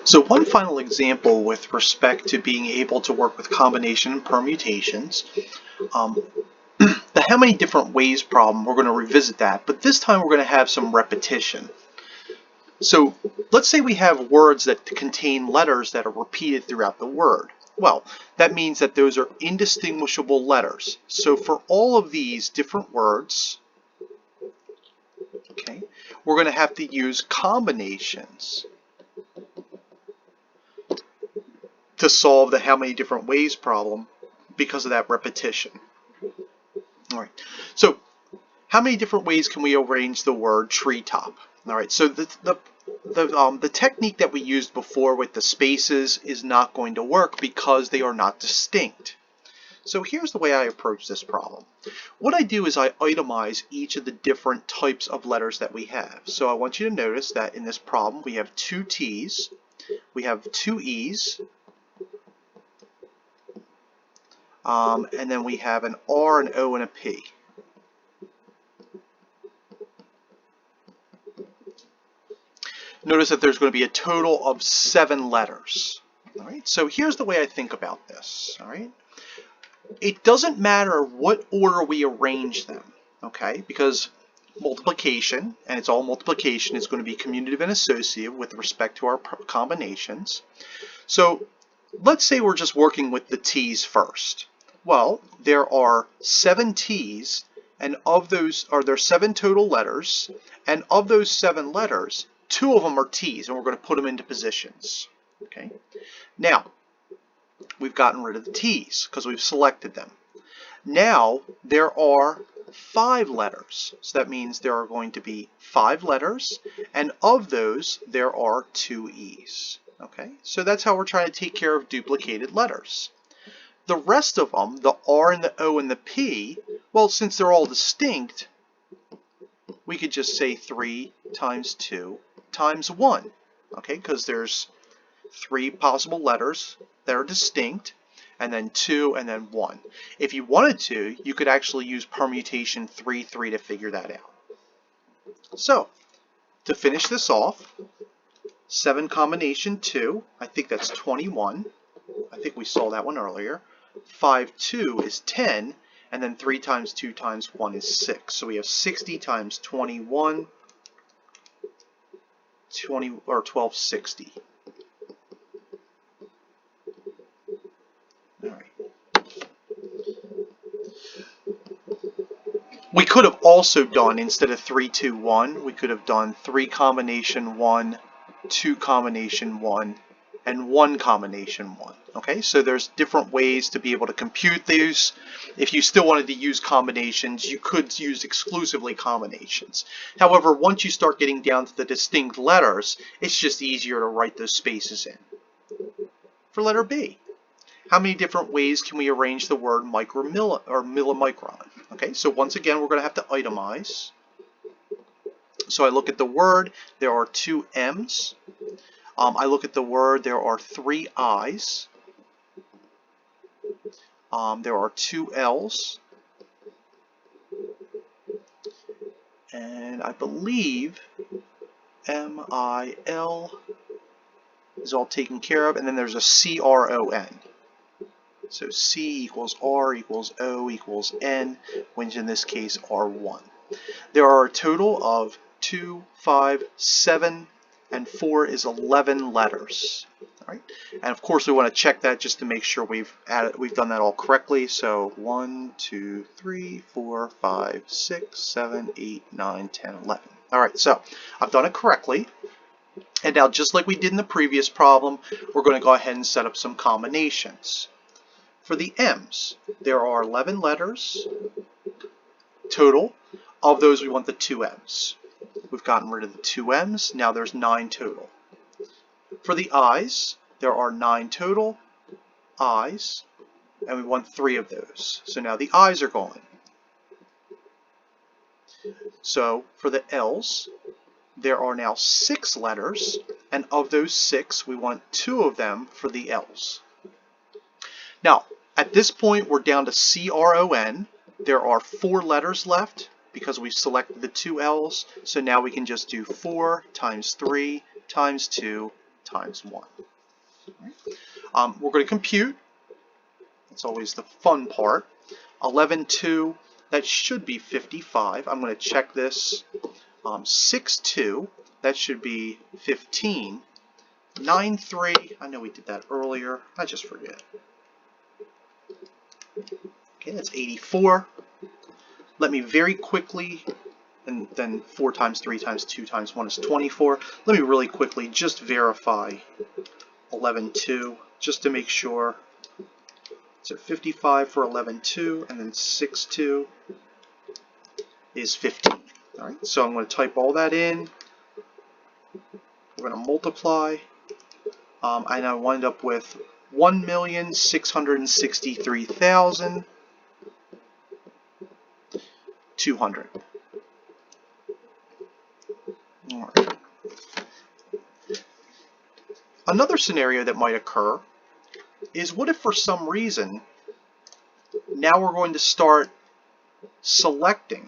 So one final example with respect to being able to work with combination and permutations. The how many different ways problem, we're going to revisit that, but this time we're going to have some repetition. So let's say we have words that contain letters that are repeated throughout the word. Well, that means that those are indistinguishable letters. So for all of these different words, okay, we're going to have to use combinations to solve the how many different ways problem because of that repetition. All right, so how many different ways can we arrange the word treetop? All right, so the technique that we used before with the spaces is not going to work because they are not distinct. So here's the way I approach this problem. What I do is I itemize each of the different types of letters that we have. So I want you to notice that in this problem we have two T's, we have two E's, and then we have an R, an O, and a P. Notice that there's going to be a total of 7 letters. All right, so here's the way I think about this. All right, it doesn't matter what order we arrange them, okay, because multiplication, and it's all multiplication, is going to be commutative and associative with respect to our combinations. So let's say we're just working with the T's first. Well, there are 7 T's, and of those there 7 total letters, and of those 7 letters, 2 of them are T's, and we're going to put them into positions. Okay. Now, we've gotten rid of the T's because we've selected them. Now, there are 5 letters. So that means there are going to be 5 letters, and of those, there are 2 E's. Okay, so that's how we're trying to take care of duplicated letters. The rest of them, the R and the O and the P, well, since they're all distinct, we could just say 3 times 2 times 1, okay, because there's 3 possible letters that are distinct, and then 2, and then 1. If you wanted to, you could actually use permutation 3-3 to figure that out. So, to finish this off, 7 combination 2, I think that's 21. I think we saw that one earlier. 5, 2 is 10, and then 3 times 2 times 1 is 6. So we have 60 times 21, 1260. All right. We could have also done, instead of 3, 2, 1, we could have done 3 combination 1, 2 combination 1, and 1 combination 1. Okay, so there's different ways to be able to compute these. If you still wanted to use combinations, you could use exclusively combinations. However, once you start getting down to the distinct letters, it's just easier to write those spaces in. For letter B, how many different ways can we arrange the word millimicron? Okay, so once again, we're going to have to itemize. So I look at the word, there are 2 M's. I look at the word, there are 3 I's. There are 2 L's. And I believe M-I-L is all taken care of. And then there's a C-R-O-N. So C equals R equals O equals N, which in this case are 1. There are a total of 2, 5, 7, and 4 is 11 letters. All right, and of course we want to check that just to make sure we've done that all correctly. So 1, 2, 3, 4, 5, 6, 7, 8, 9, 10, 11. All right, so I've done it correctly. And now, just like we did in the previous problem, we're going to go ahead and set up some combinations. For the M's, there are 11 letters total. Of those, we want the 2 M's. We've gotten rid of the 2 M's. Now there's 9 total. For the I's, there are 9 total I's, and we want 3 of those. So now the I's are gone. So for the L's, there are now 6 letters, and of those 6, we want 2 of them for the L's. Now, at this point, we're down to C-R-O-N. There are 4 letters left because we've selected the 2 L's. So now we can just do 4 times 3 times 2 times 1. We're going to compute. That's always the fun part. 11, 2, that should be 55. I'm going to check this. 6, 2, that should be 15. 9, 3, I know we did that earlier. I just forget. Okay, that's 84. Let me very quickly, and then 4 times 3 times 2 times 1 is 24. Let me really quickly just verify 11, 2, just to make sure. So 55 for 11, 2, and then 6, 2 is 15. All right, so I'm going to type all that in. We're going to multiply, and I wind up with 1,663,200. All right. Another scenario that might occur is, what if for some reason now we're going to start selecting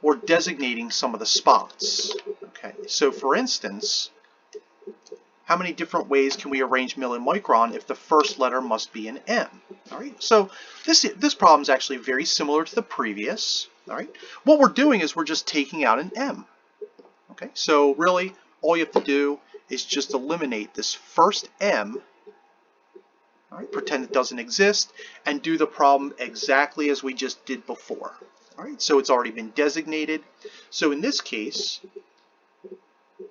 or designating some of the spots. Okay, so for instance, how many different ways can we arrange millimicron if the first letter must be an M? All right, so this problem is actually very similar to the previous. All right, what we're doing is we're just taking out an M. Okay, so really all you have to do is just eliminate this first M. All right, pretend it doesn't exist, and do the problem exactly as we just did before. All right, so it's already been designated. So in this case,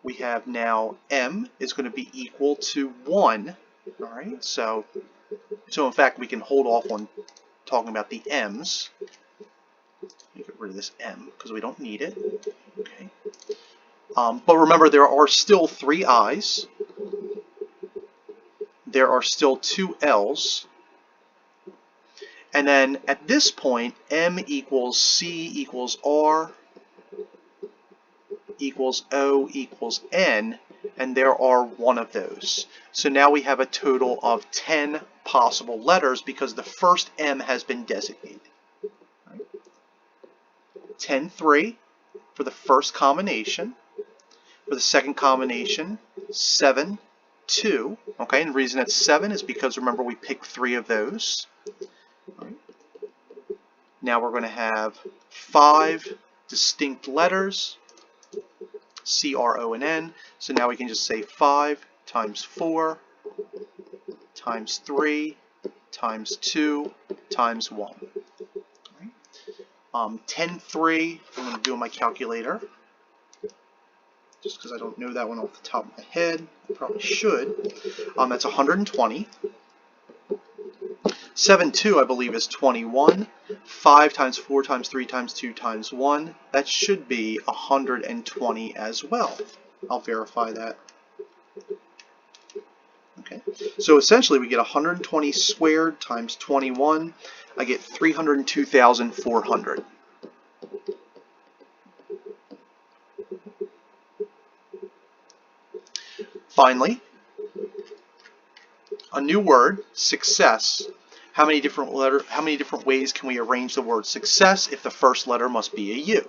we have now M is going to be equal to 1. All right, so in fact we can hold off on talking about the M's. Get rid of this M because we don't need it. Okay, but remember there are still 3 I's. There are still 2 L's. And then at this point, M equals C equals R equals O equals N, and there are 1 of those. So now we have a total of 10 possible letters because the first M has been designated. Right. 10, 3 for the first combination. For the second combination, 7, 2. Okay, and the reason it's 7 is because remember we picked 3 of those. Right. Now we're going to have 5 distinct letters, C, R, O, and N. So now we can just say 5 times 4 times 3 times 2 times 1. Right. 10, 3, I'm going to do on my calculator. Just because I don't know that one off the top of my head. I probably should. That's 120. 7, 2, I believe, is 21. 5 times 4 times 3 times 2 times 1. That should be 120 as well. I'll verify that. Okay. So essentially we get 120 squared times 21. I get 302,400. Finally, a new word, success. How many different ways can we arrange the word success if the first letter must be a U?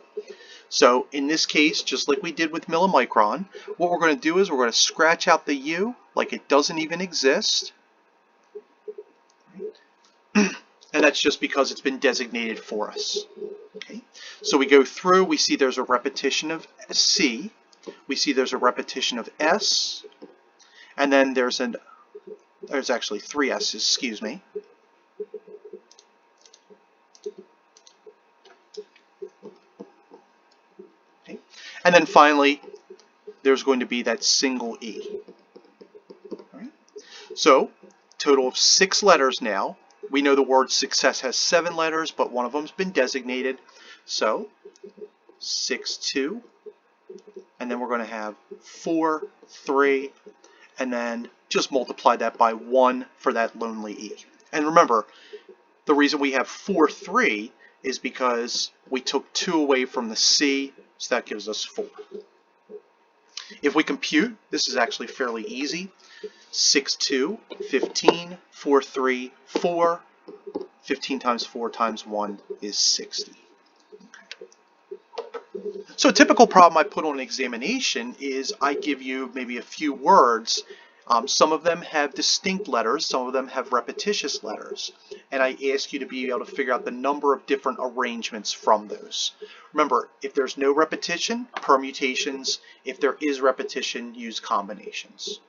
So in this case, just like we did with millimicron, what we're going to do is we're going to scratch out the U like it doesn't even exist. And that's just because it's been designated for us. Okay. So we go through, we see there's a repetition of C, we see there's a repetition of S, and then there's actually 3 S's, excuse me. Okay. And then finally, there's going to be that single E. Right. So, total of 6 letters now. We know the word success has 7 letters, but one of them's been designated. So, 6, 2, and then we're going to have 4, 3, and then just multiply that by 1 for that lonely E. And remember, the reason we have 4, 3 is because we took 2 away from the C, so that gives us 4. If we compute, this is actually fairly easy. 6, 2, 15, 4, 3, 4. 15 times 4 times 1 is 60. So a typical problem I put on an examination is I give you maybe a few words Some of them have distinct letters, some of them have repetitious letters, and I ask you to be able to figure out the number of different arrangements from those. Remember, if there's no repetition, permutations. If there is repetition, use combinations.